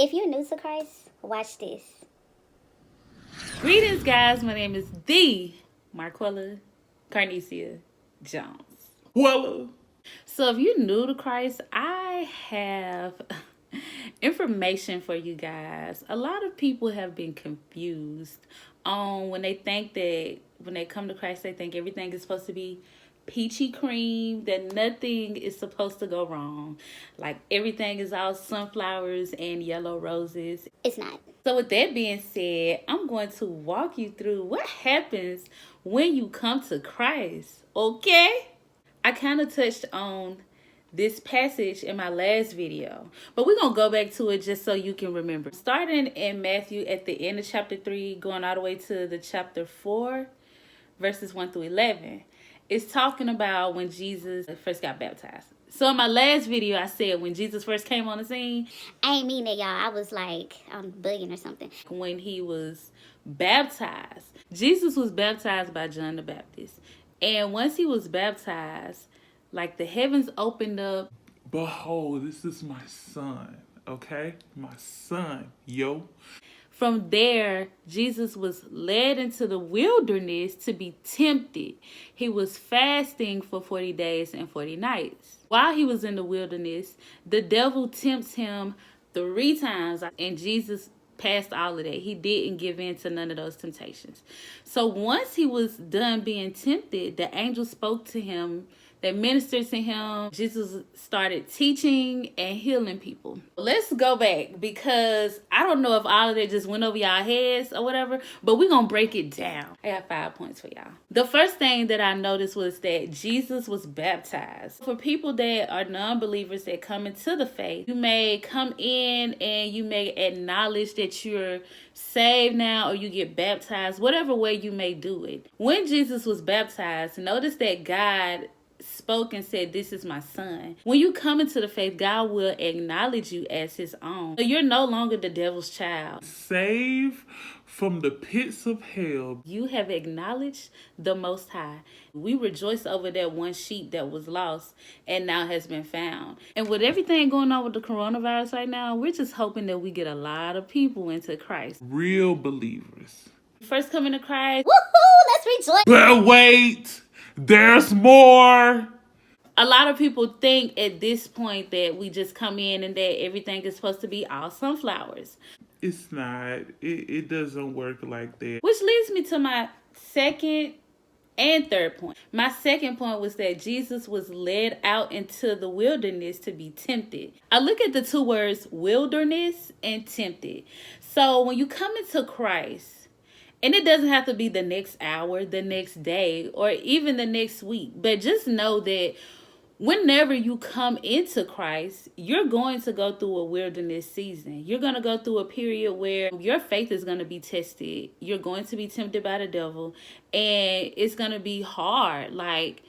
If you're new to Christ, watch this. Greetings, guys. My name is the Marquella Carnesia Jones. Well, So if you're new to Christ, I have information for you guys. A lot of people have been confused on when they think that when they come to Christ, they think everything is supposed to be peachy cream, that nothing is supposed to go wrong. Like everything is all sunflowers and yellow roses. It's not. So with that being said, I'm going to walk you through what happens when you come to Christ, okay? I kind of touched on this passage in my last video, but we're going to go back to it just so you can remember. Starting in Matthew at the end of chapter 3, going all the way to the chapter 4, verses 1 through 11. It's talking about when Jesus first got baptized. So in my last video, I said when Jesus first came on the scene, I ain't mean that, y'all. I was like, I'm bugging or something. when he was baptized. Jesus was baptized by John the Baptist. And once he was baptized, like the heavens opened up. behold, this is my son, okay? My son, yo. From there, Jesus was led into the wilderness to be tempted. He was fasting for 40 days and 40 nights. While he was in the wilderness, the devil tempts him 3 times, and Jesus passed all of that. He didn't give in to none of those temptations. So once he was done being tempted, the angel spoke to him. They ministered to him. Jesus started teaching and healing people. Let's go back because I don't know if all of that just went over y'all heads or whatever, but we're going to break it down. I got 5 points for y'all. The first thing that I noticed was that Jesus was baptized. For people that are non-believers that come into the faith, you may come in and you may acknowledge that you're saved now or you get baptized, whatever way you may do it. When Jesus was baptized, notice that God spoke and said, "This is my son." When you come into the faith, God will acknowledge you as his own. So you're no longer the devil's child. Save from the pits of hell. You have acknowledged the Most High. We rejoice over that one sheep that was lost and now has been found. And with everything going on with the coronavirus right now, we're just hoping that we get a lot of people into Christ. Real believers. First coming to Christ, Woohoo! Let's rejoice. But wait, there's more. a lot of people think at this point that we just come in and that everything is supposed to be all sunflowers. It's not. It doesn't work like that. Which leads me to my second and third point. My second point was that Jesus was led out into the wilderness to be tempted. I look at the 2 words wilderness and tempted. So when you come into Christ, and it doesn't have to be the next hour, the next day, or even the next week, but just know that whenever you come into Christ, you're going to go through a wilderness season. You're going to go through a period where your faith is going to be tested. You're going to be tempted by the devil, and it's going to be hard. Like,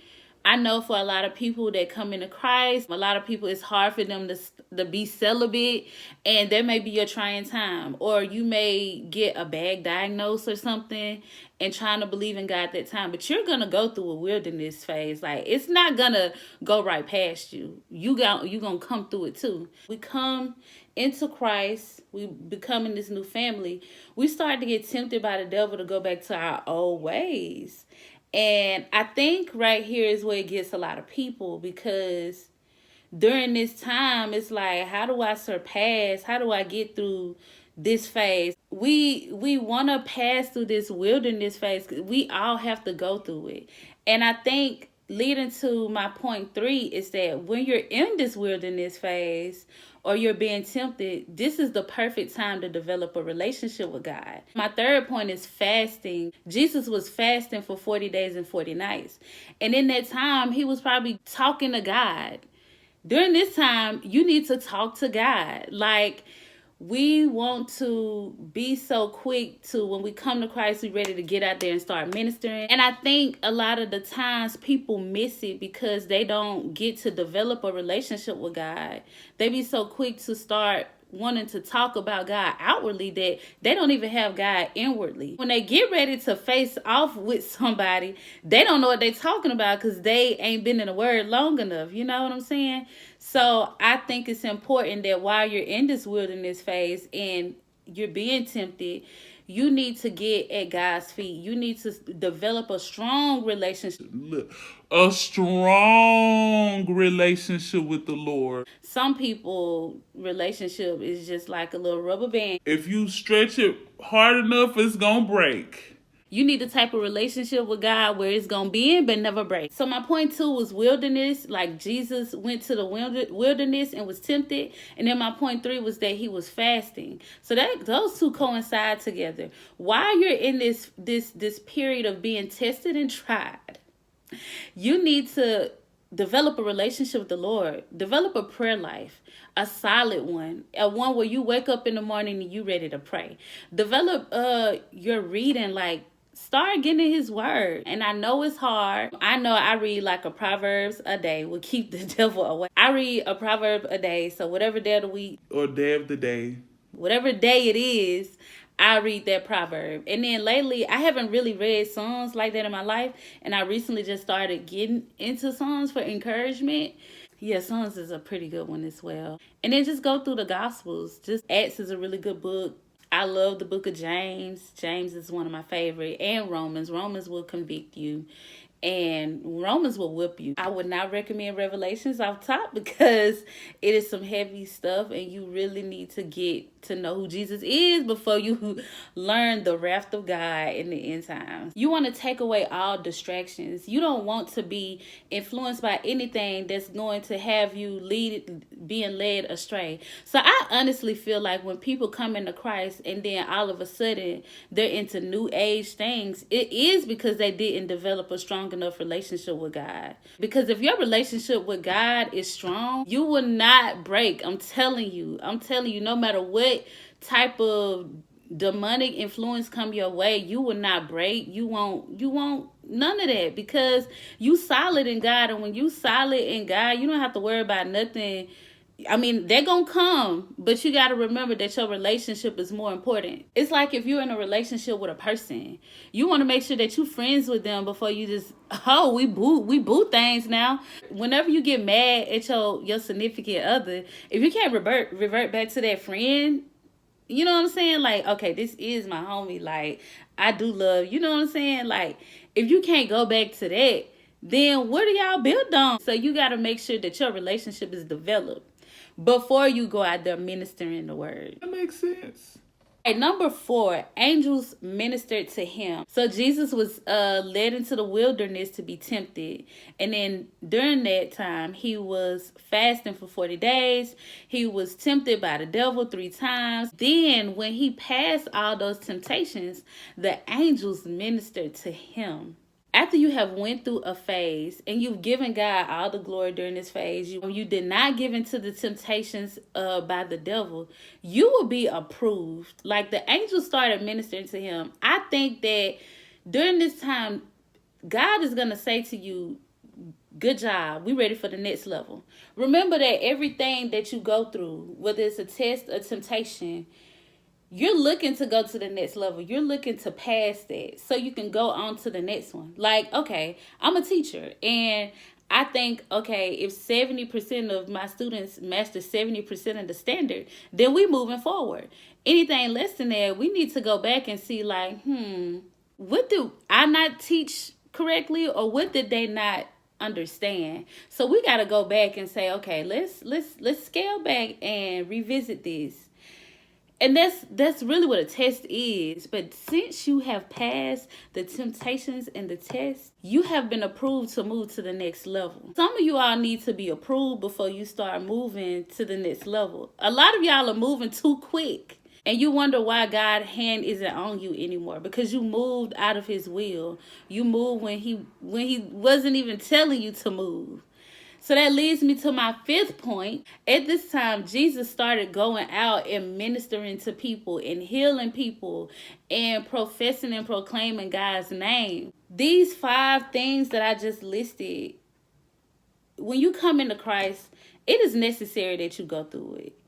I know for a lot of people that come into Christ, a lot of people, it's hard for them to be celibate, and that may be your trying time. Or you may get a bad diagnosis or something and trying to believe in God that time. But you're going to go through a wilderness phase. Like, it's not going to go right past you. You're going to come through it too. We come into Christ, we become in this new family. We start to get tempted by the devil to go back to our old ways. And I think right here is where it gets a lot of people, because during this time, it's like, how do I surpass? How do I get through this phase? We want to pass through this wilderness phase. We all have to go through it. And I think leading to my point 3 is that when you're in this wilderness phase or you're being tempted, this is the perfect time to develop a relationship with God. My third point is fasting. Jesus was fasting for 40 days and 40 nights. And in that time, he was probably talking to God. During this time, you need to talk to God. Like, we want to be so quick to, when we come to Christ, we ready to get out there and start ministering. And I think a lot of the times people miss it because they don't get to develop a relationship with God. They be so quick to start wanting to talk about God outwardly that they don't even have God inwardly. When they get ready to face off with somebody, they don't know what they're talking about because they ain't been in the word long enough. You know what I'm saying? So I think it's important that while you're in this wilderness phase and you're being tempted, you need to get at God's feet. You need to develop a strong relationship. A strong relationship with the Lord. Some people relationship is just like a little rubber band. If you stretch it hard enough, it's gonna break. You need the type of relationship with God where it's going to be in but never break. So my point 2 was wilderness. Like Jesus went to the wilderness and was tempted. And then my point 3 was that he was fasting. So that those two coincide together. While you're in this period of being tested and tried, you need to develop a relationship with the Lord. Develop a prayer life. A solid one. A one where you wake up in the morning and you ready to pray. Develop your reading, like start getting his word. And I know it's hard. I know I read like a Proverbs a day will keep the devil away. I read a proverb a day. So whatever day of the week or day of the day, whatever day it is, I read that proverb. And then lately, I haven't really read songs like that in my life. And I recently just started getting into songs for encouragement. Yeah, Songs is a pretty good one as well. And then just go through the Gospels. Just Acts is a really good book. I love the book of James. James is one of my favorite. And Romans. Romans will convict you. And Romans will whip you. I would not recommend Revelations off top because it is some heavy stuff and you really need to get to know who Jesus is before you learn the wrath of God in the end times. You want to take away all distractions. You don't want to be influenced by anything that's going to have you being led astray. So I honestly feel like when people come into Christ and then all of a sudden they're into new age things, it is because they didn't develop a strong enough relationship with God. Because if your relationship with God is strong, you will not break. I'm telling you, no matter what type of demonic influence come your way, you will not break. You won't none of that because you solid in God. And when you solid in God, you don't have to worry about nothing. I mean, they're going to come, but you got to remember that your relationship is more important. It's like if you're in a relationship with a person, you want to make sure that you're friends with them before you just, we boot things now. Whenever you get mad at your significant other, if you can't revert back to that friend, you know what I'm saying? Like, okay, this is my homie. Like, I do love, you know what I'm saying? Like, if you can't go back to that, then what are y'all built on? So you got to make sure that your relationship is developed before you go out there ministering the word. That makes sense. At number 4, angels ministered to him. So Jesus was led into the wilderness to be tempted. And then during that time, he was fasting for 40 days. He was tempted by the devil 3 times. Then when he passed all those temptations, the angels ministered to him. After you have went through a phase and you've given God all the glory during this phase, you did not give into the temptations by the devil, you will be approved. Like the angels started ministering to him. I think that during this time, God is going to say to you, good job. We ready for the next level. Remember that everything that you go through, whether it's a test or temptation, you're looking to go to the next level. You're looking to pass that so you can go on to the next one. Like, okay, I'm a teacher and I think, okay, if 70% of my students master 70% of the standard, then we moving forward. Anything less than that, we need to go back and see like, what do I not teach correctly or what did they not understand? So we got to go back and say, okay, let's scale back and revisit this. And that's really what a test is. But since you have passed the temptations and the test, you have been approved to move to the next level. Some of you all need to be approved before you start moving to the next level. A lot of y'all are moving too quick. And you wonder why God's hand isn't on you anymore. Because you moved out of his will. You moved when he wasn't even telling you to move. So that leads me to my 5th point. At this time, Jesus started going out and ministering to people and healing people and professing and proclaiming God's name. These 5 things that I just listed, when you come into Christ, it is necessary that you go through it.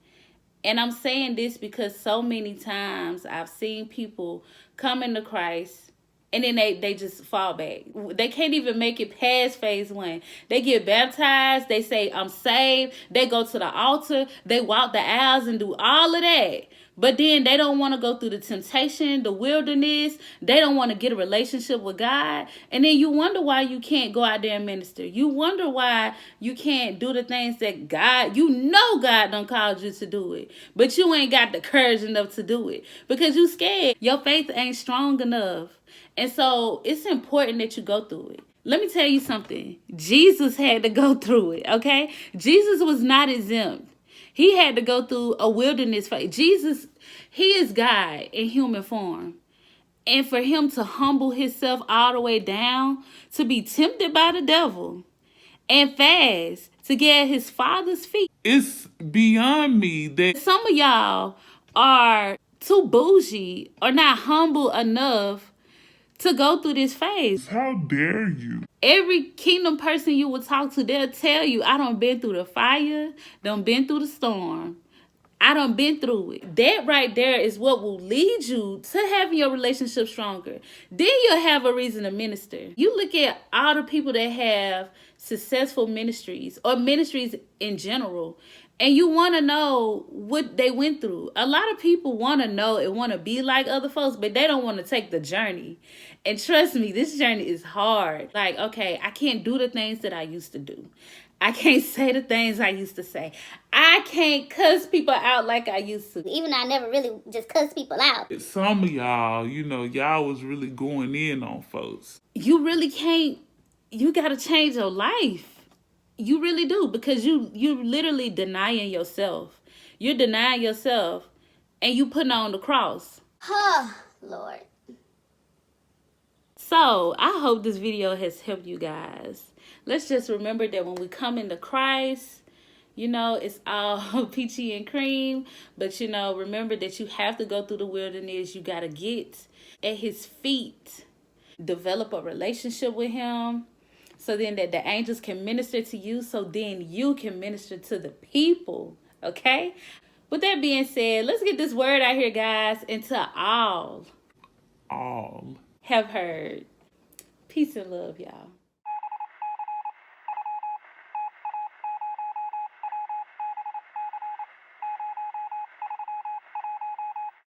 And I'm saying this because so many times I've seen people come into Christ and then they just fall back. They can't even make it past phase 1. They get baptized. They say, I'm saved. They go to the altar. They walk the aisles and do all of that. But then they don't want to go through the temptation, the wilderness. They don't want to get a relationship with God. And then you wonder why you can't go out there and minister. You wonder why you can't do the things that God done called you to do it. But you ain't got the courage enough to do it because you scared. Your faith ain't strong enough. And so it's important that you go through it. Let me tell you something. Jesus had to go through it, okay? Jesus was not exempt. He had to go through a wilderness phase. Jesus, he is God in human form. And for him to humble himself all the way down, to be tempted by the devil, and fast to get at his Father's feet. It's beyond me that some of y'all are too bougie or not humble enough to go through this phase. how dare you? Every kingdom person you will talk to, they'll tell you, I done been through the fire, done been through the storm. I done been through it. That right there is what will lead you to having your relationship stronger. Then you'll have a reason to minister. You look at all the people that have successful ministries or ministries in general, and you want to know what they went through. A lot of people want to know and want to be like other folks, but they don't want to take the journey. And trust me, this journey is hard. Like, okay, I can't do the things that I used to do. I can't say the things I used to say. I can't cuss people out like I used to. Even though I never really just cuss people out. Some of y'all, y'all was really going in on folks. You really can't. You got to change your life. You really do, because you literally denying yourself. You're denying yourself and you putting on the cross. Oh, Lord. So I hope this video has helped you guys. Let's just remember that when we come into Christ, it's all peachy and cream. But, remember that you have to go through the wilderness. You got to get at his feet, develop a relationship with him, so then that the angels can minister to you, so then you can minister to the people, okay? With that being said, let's get this word out here, guys, into all All. have heard. Peace and love, y'all.